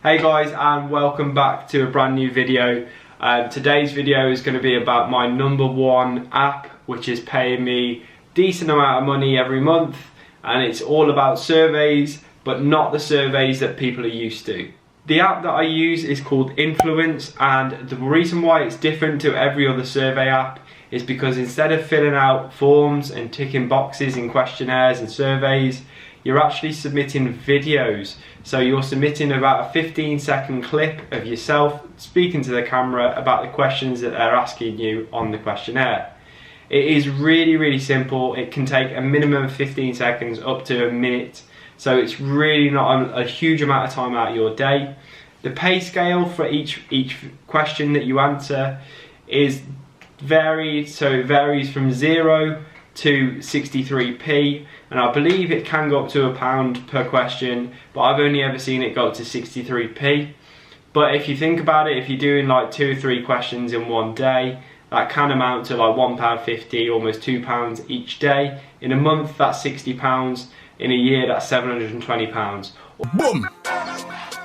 Hey guys, and welcome back to a brand new video. Today's video is going to be about my #1 app, which is paying me a decent amount of money every month, and it's all about surveys, but not the surveys that people are used to. The app that I use is called Influence, and the reason why it's different to every other survey app is because instead of filling out forms and ticking boxes in questionnaires and surveys, you're actually submitting videos. So you're submitting about a 15-second clip of yourself speaking to the camera about the questions that they're asking you on the questionnaire. It is really simple. It can take a minimum of 15 seconds up to a minute. So it's really not a huge amount of time out of your day. The pay scale for each question that you answer is varied, so it varies from 0 to 63p, and I believe it can go up to £1 per question, but I've only ever seen it go up to 63p. But if you think about it, if you're doing like 2 or 3 questions in one day, that can amount to like £1.50, almost £2 each day. In a month, that's £60. In a year, that's £720. Boom!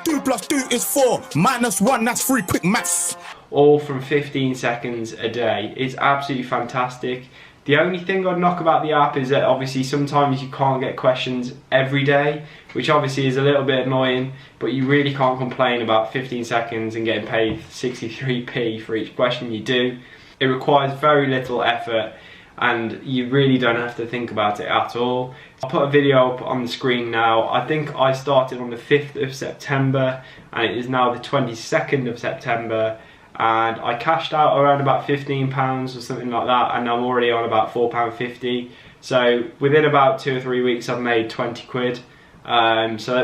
2 plus 2 is 4, minus 1, that's 3, quick maths. All from 15 seconds a day. It's absolutely fantastic. The only thing I'd knock about the app is that obviously sometimes you can't get questions every day, which obviously is a little bit annoying, but you really can't complain about 15 seconds and getting paid 63p for each question you do. It requires very little effort and you really don't have to think about it at all. I'll put a video up on the screen now. I think I started on the 5th of September and it is now the 22nd of September. And I cashed out around about £15 or something like that, and I'm already on about £4.50. So within about 2 or 3 weeks I've made 20 quid,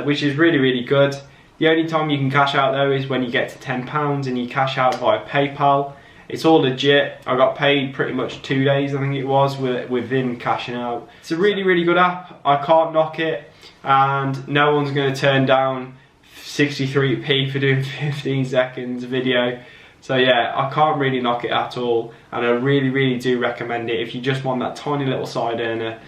which is really good. The only time you can cash out though is when you get to £10 and you cash out via PayPal. It's all legit. I got paid pretty much 2 days, I think it was, within cashing out. It's a really good app. I can't knock it, and no one's going to turn down 63p for doing 15 seconds video. So yeah, I can't really knock it at all, and I really do recommend it if you just want that tiny little side earner,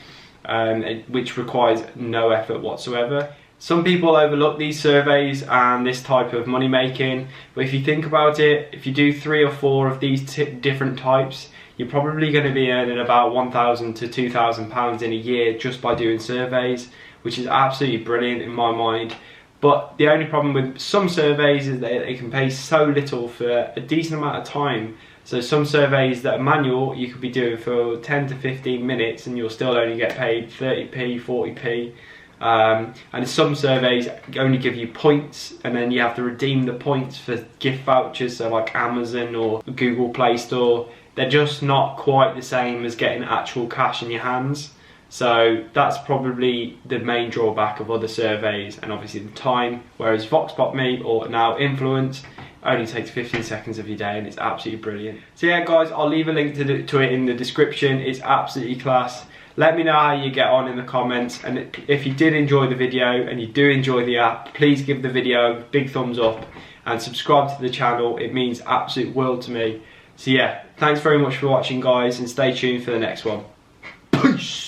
which requires no effort whatsoever. Some people overlook these surveys and this type of money making, but if you think about it, if you do 3 or 4 of these different types, you're probably going to be earning about £1,000 to £2,000 in a year just by doing surveys, which is absolutely brilliant in my mind. But the only problem with some surveys is that they can pay so little for a decent amount of time. So some surveys that are manual, you could be doing for 10 to 15 minutes and you'll still only get paid 30p, 40p. And some surveys only give you points, and then you have to redeem the points for gift vouchers, so like Amazon or Google Play Store. They're just not quite the same as getting actual cash in your hands. So that's probably the main drawback of other surveys, and obviously the time, whereas VoxPopMe or now Influence only takes 15 seconds of your day and it's absolutely brilliant. So yeah guys, I'll leave a link to it in the description. It's absolutely class. Let me know how you get on in the comments, and if you did enjoy the video and you do enjoy the app, please give the video a big thumbs up and subscribe to the channel. It means absolute world to me. So yeah, thanks very much for watching guys, and stay tuned for the next one. Peace!